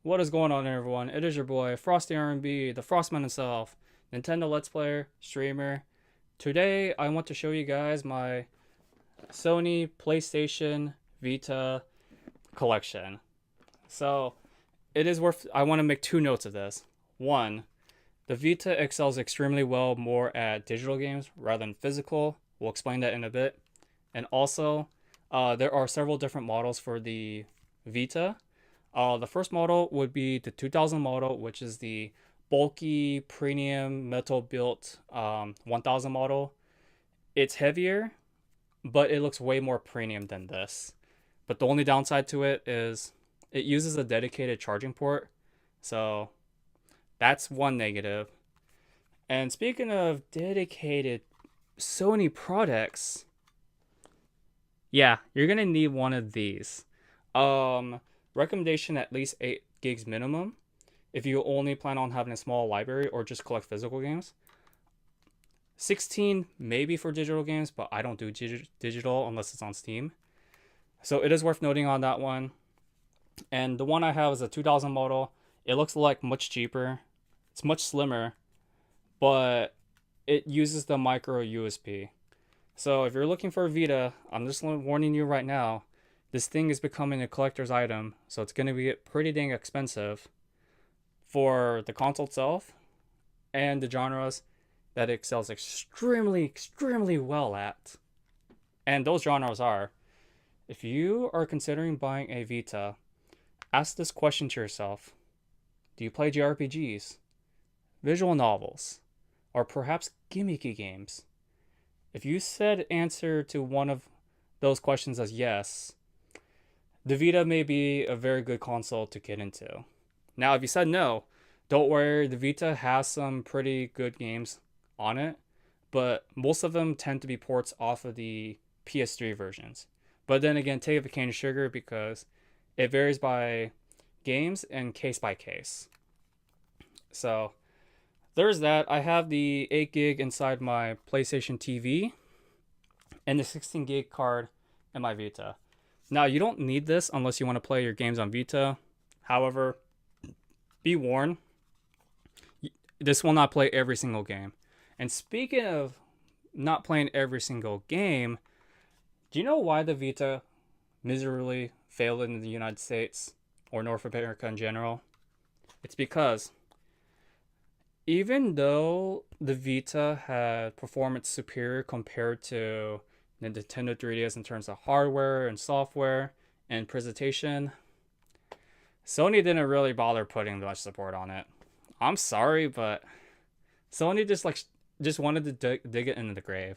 What is going on, everyone? It is your boy Frosty R&B, the Frostman himself, Nintendo Let's Player, streamer. Today, I want to show you guys my Sony PlayStation Vita collection. So, it is worth. I want to make two notes of this. One, the Vita excels extremely well more at digital games rather than physical. We'll explain that in a bit. And also, there are several different models for the Vita. The first model would be the 2000 model, which is the bulky premium metal built 1000 model. It's heavier, but it looks way more premium than this. But the only downside to it is it uses a dedicated charging port. So that's one negative. And speaking of dedicated Sony products, yeah, you're gonna need one of these. Recommendation at least 8 gigs minimum if you only plan on having a small library or just collect physical games. 16 maybe for digital games, but I don't do digital unless it's on Steam. So it is worth noting on that one. And the one I have is a 2000 model. It looks like much cheaper. It's much slimmer, but it uses the micro USB. So if you're looking for a Vita, I'm just warning you right now, this thing is becoming a collector's item, so it's going to be pretty dang expensive for the console itself and the genres that it excels extremely well at. And those genres are, if you are considering buying a Vita, ask this question to yourself. Do you play JRPGs, visual novels, or perhaps gimmicky games? If you said answer to one of those questions as yes, the Vita may be a very good console to get into. Now, if you said no, don't worry, the Vita has some pretty good games on it, but most of them tend to be ports off of the PS3 versions. But then again, take it with a cane of sugar because it varies by games and case by case. So, there's that. I have the 8 gig inside my PlayStation TV and the 16 gig card in my Vita. Now, you don't need this unless you want to play your games on Vita. However, be warned, this will not play every single game. And speaking of not playing every single game, do you know why the Vita miserably failed in the United States or North America in general? It's because even though the Vita had performance superior compared to the Nintendo 3DS in terms of hardware and software and presentation, Sony didn't really bother putting much support on it. I'm sorry, but Sony just wanted to dig it into the grave,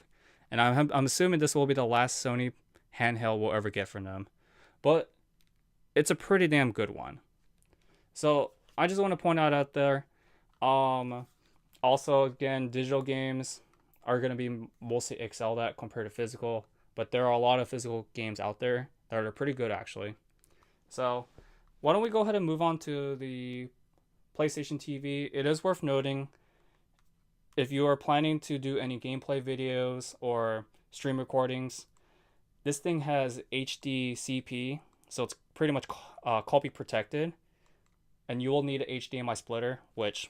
and I'm assuming this will be the last Sony handheld we'll ever get from them. But it's a pretty damn good one. So I just want to point out there. Also, again, digital games are going to be mostly excelled at compared to physical, but there are a lot of physical games out there that are pretty good actually. So why don't we go ahead and move on to the PlayStation TV. It is worth noting, if you are planning to do any gameplay videos or stream recordings, this thing has HD CP, so it's pretty much copy protected, and you will need an HDMI splitter, which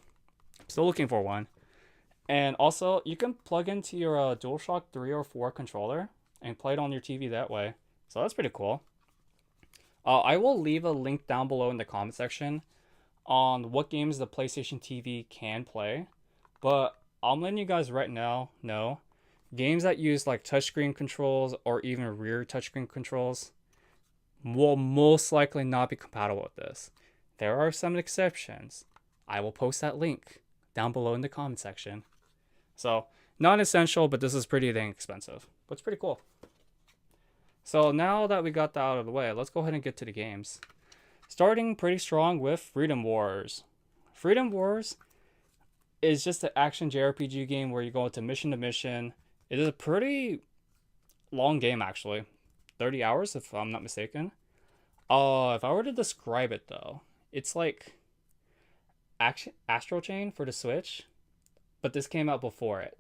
I'm still looking for one. And also, you can plug into your DualShock 3 or 4 controller and play it on your TV that way. So that's pretty cool. I will leave a link down below in the comment section on what games the PlayStation TV can play. But I'm letting you guys right now know, games that use like touchscreen controls or even rear touchscreen controls will most likely not be compatible with this. There are some exceptions. I will post that link down below in the comment section. So, not essential, but this is pretty dang expensive. But it's pretty cool. So now that we got that out of the way, let's go ahead and get to the games. Starting pretty strong with Freedom Wars. Freedom Wars is just an action JRPG game where you go into mission to mission. It is a pretty long game actually. 30 hours if I'm not mistaken. If I were to describe it though, it's like Astral Chain for the Switch, but this came out before it.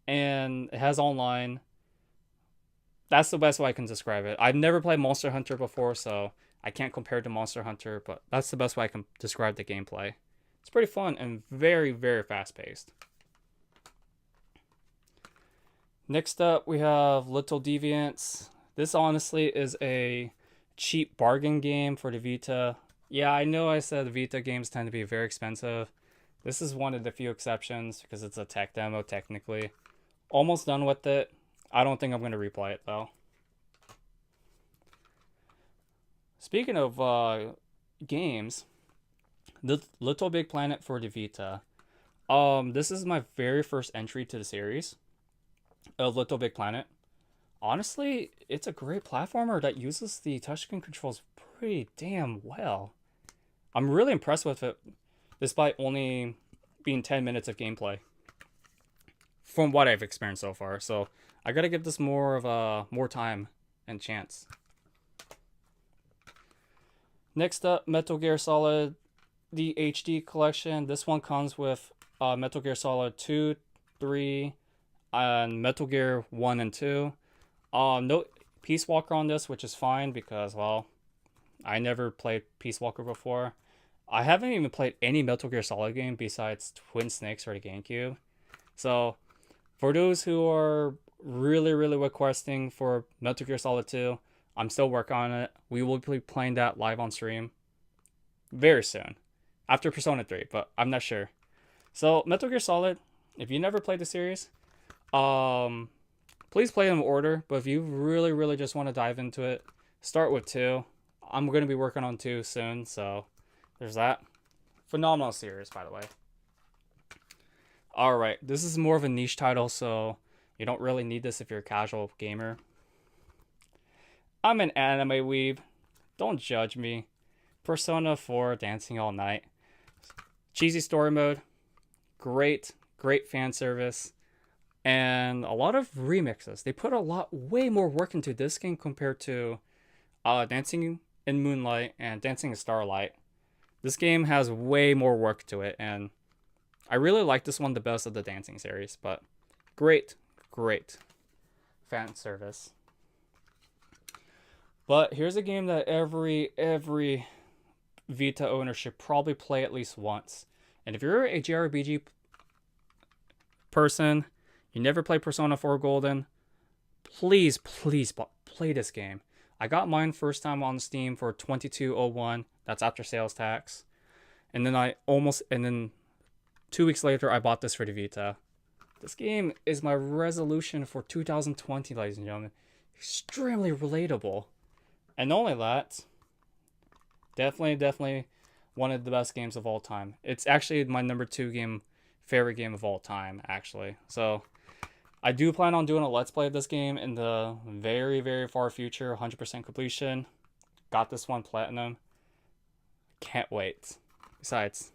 And it has online. That's the best way I can describe it. I've never played Monster Hunter before, so I can't compare it to Monster Hunter, but that's the best way I can describe the gameplay. It's pretty fun and very, very fast paced. Next up, we have Little Deviants. This honestly is a cheap bargain game for the Vita. Yeah, I know I said the Vita games tend to be very expensive. This is one of the few exceptions because it's a tech demo technically. Almost done with it. I don't think I'm going to replay it though. Speaking of games, the Little Big Planet for the Vita. This is my very first entry to the series of Little Big Planet. Honestly, it's a great platformer that uses the touchscreen controls pretty damn well. I'm really impressed with it, despite only being 10 minutes of gameplay from what I've experienced so far. So I gotta give this more time and chance. Next up, Metal Gear Solid, the HD collection. This one comes with Metal Gear Solid 2, 3, and Metal Gear 1 and 2. No Peace Walker on this, which is fine because, well, I never played Peace Walker before. I haven't even played any Metal Gear Solid game besides Twin Snakes or the GameCube. So, for those who are really, really requesting for Metal Gear Solid 2, I'm still working on it. We will be playing that live on stream very soon. After Persona 3, but I'm not sure. So, Metal Gear Solid, if you never played the series, please play in order. But if you really, really just want to dive into it, start with 2. I'm going to be working on 2 soon, so there's that. Phenomenal series, by the way. Alright, this is more of a niche title, so you don't really need this if you're a casual gamer. I'm an anime weeb. Don't judge me. Persona 4 Dancing All Night. Cheesy story mode. Great fan service. And a lot of remixes. They put way more work into this game compared to Dancing in Moonlight and Dancing in Starlight. This game has way more work to it, and I really like this one the best of the Dancing series, but great fan service. But here's a game that every Vita owner should probably play at least once. And if you're a JRPG person, you never played Persona 4 Golden, please play this game. I got mine first time on Steam for $22.01. That's after sales tax. And then 2 weeks later, I bought this for the Vita. This game is my resolution for 2020, ladies and gentlemen. Extremely relatable. And not only that, definitely one of the best games of all time. It's actually my number 2 favorite game of all time, actually. So I do plan on doing a Let's Play of this game in the very, very far future, 100% completion. Got this one platinum. Can't wait. Besides,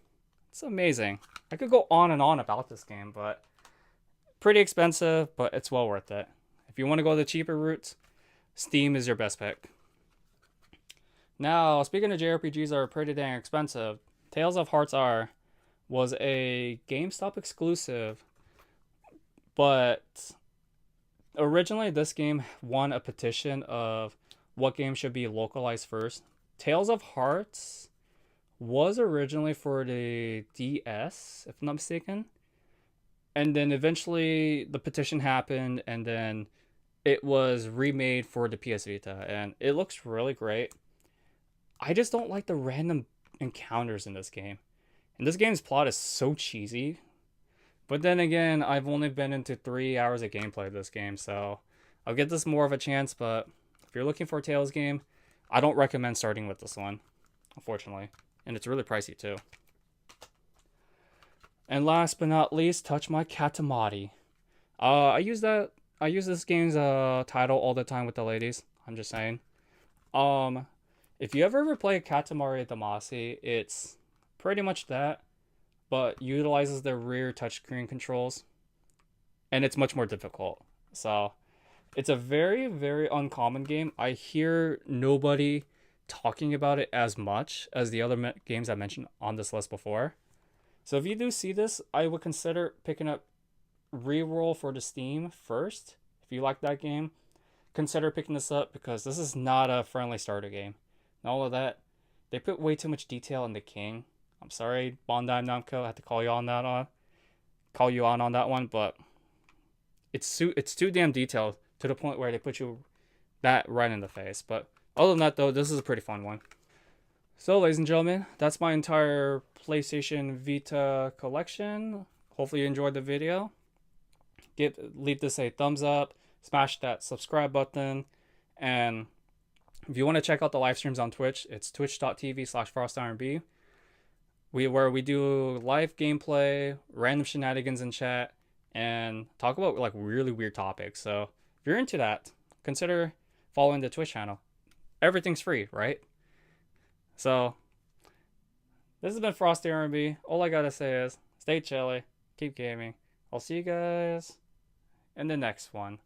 it's amazing. I could go on and on about this game, but pretty expensive, but it's well worth it. If you want to go the cheaper route, Steam is your best pick. Now, speaking of JRPGs that are pretty dang expensive, Tales of Hearts R was a GameStop exclusive, but originally this game won a petition of what game should be localized first. Tales of Hearts was originally for the DS, if I'm not mistaken. And then eventually the petition happened, and then it was remade for the PS Vita, and it looks really great. I just don't like the random encounters in this game. And this game's plot is so cheesy. But then again, I've only been into 3 hours of gameplay of this game, so I'll give this more of a chance. But if you're looking for a Tales game, I don't recommend starting with this one, unfortunately. And it's really pricey too. And last but not least, Touch My Katamari. I use this game's title all the time with the ladies. I'm just saying. If you ever play Katamari Damacy, it's pretty much that, but utilizes the rear touchscreen controls, and it's much more difficult. So, it's a very, very uncommon game. I hear nobody talking about it as much as the other games I mentioned on this list before. So if you do see this, I would consider picking up Reroll for the Steam first. If you like that game, consider picking this up because this is not a friendly starter game. and all of that. They put way too much detail in the king. I'm sorry, Bandai Namco. I had to call you on that call you on that one, but it's too damn detailed to the point where they put you that right in the face. But other than that, though, this is a pretty fun one. So, ladies and gentlemen, that's my entire PlayStation Vita collection. Hopefully, you enjoyed the video. Leave this a thumbs up, smash that subscribe button, and if you want to check out the live streams on Twitch, it's twitch.tv/FrostIronB, where we do live gameplay, random shenanigans in chat, and talk about like really weird topics. So if you're into that, consider following the Twitch channel. Everything's free, right? So this has been Frosty R&B. All I gotta say is stay chilly, keep gaming. I'll see you guys in the next one.